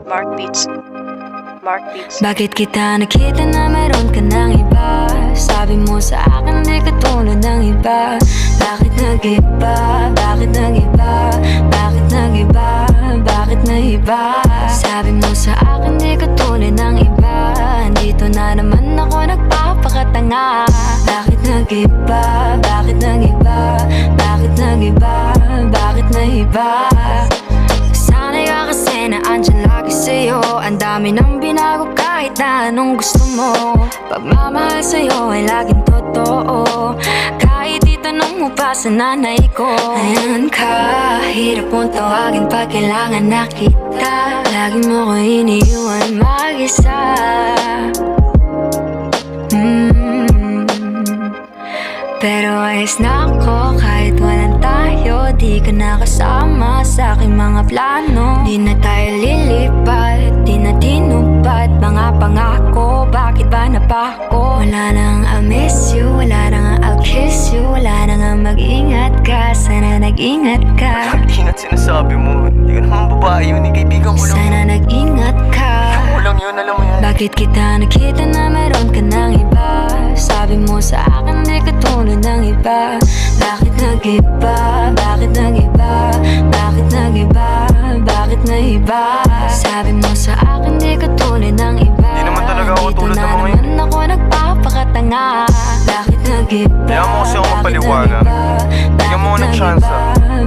Mark Beats. Mark Beats. Bakit kita nakita na meron ka ng iba? Sabi mo sa akin di ka tulad ng iba. Bakit nag-iba? Bakit nag-iba? Bakit nag-iba? Bakit nag-iba? Sabi mo sa akin di ka tulad ng iba. Dito na naman ako nagpapakatanga. Bakit nag-iba? Bakit nag-iba? Bakit nag-iba? Bakit nag-iba? Sanay ka kasi na andyan lagi sa'yo. Ang dami nang binago kahit na anong gusto mo. Pagmamahal sa'yo ay laging totoo. Kahit itanong mo pa sa nanay ko. Ayan ka, hirap mong tawagin pag kailangan na kita. Lagi mo ko iniiwan mag-isa. Pero ayos na ako kahit walang tayo. Di ka nakasama sa aking mga plano. Di na tayo lilipat, di na tinupad mga pangako. Bakit ba napako? Wala nang I'll miss you, wala nang I'll kiss you. Wala nang mag-ingat ka, sana nag-ingat ka. Ingat sinasabi mo, hindi ka naman babae yun, kaibigan ko lang. Sana nag-ingat ka. Ikaw lang yun, alam mo yan. Bakit kita nakita na meron ka ng iba? Sabi mo sa akin di ka tulad ng iba. Bakit nag-iba? Bakit nag-iba? Bakit nag-iba? Bakit nag-iba? Sabi mo sa akin di ka tulad ng iba. Di naman talaga ako tulad ng mga yun. Dito na naman ako nagpapakatanga. Bakit nag-iba? Kaya mo kasi ako magpaliwanag. Bigyan mo ng tsansa.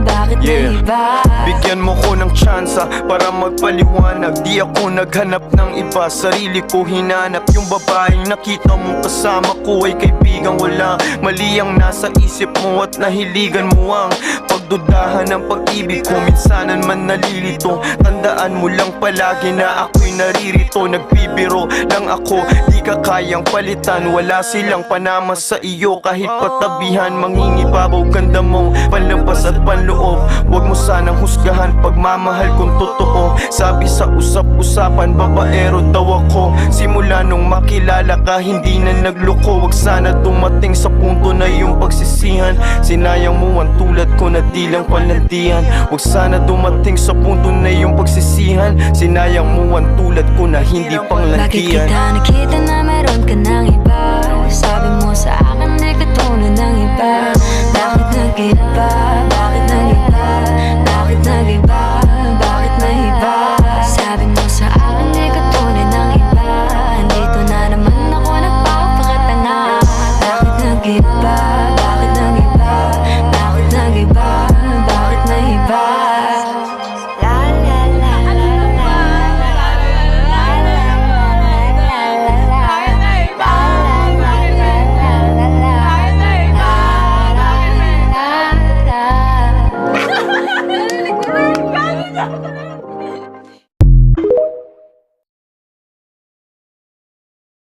Bakit nag-iba? Bigyan mo ko ng tsansa para magpaliwanag. Di ako naghanap ng iba, sarili ko hinanap. Yung babaeng nakita mo kasama ko ay kaibigan ko lang. Mali ang nasa isip mo at nahiligan mo ang pagdudahan ng pag-ibig ko. Minsanan man nalilito, tandaan mo lang palagi na ako'y naririto. Nagbibiro lang ako, di ka kayang palitan. Wala silang panama sa iyo kahit patabihan. Mangingibabaw ganda mong panlampas at panloob. Huwag mo sanang husgahan pagmamahal kung totoo. Sabi sa usap-usapan, babaero daw ako. Simula nung makilala ka, hindi na nagloko. Huwag sana dumating sa punto na yung pagsisihan. Sinayang mo ang tulad ko na di lang palantian. Huwag sana dumating sa punto na yung pagsisihan. Sinayang mo ang tulad ko na hindi panglantian. Bakit kita nakita na meron ka ng iba? Sabi mo sa akin di ka tulad ng iba. Bakit nag-iba?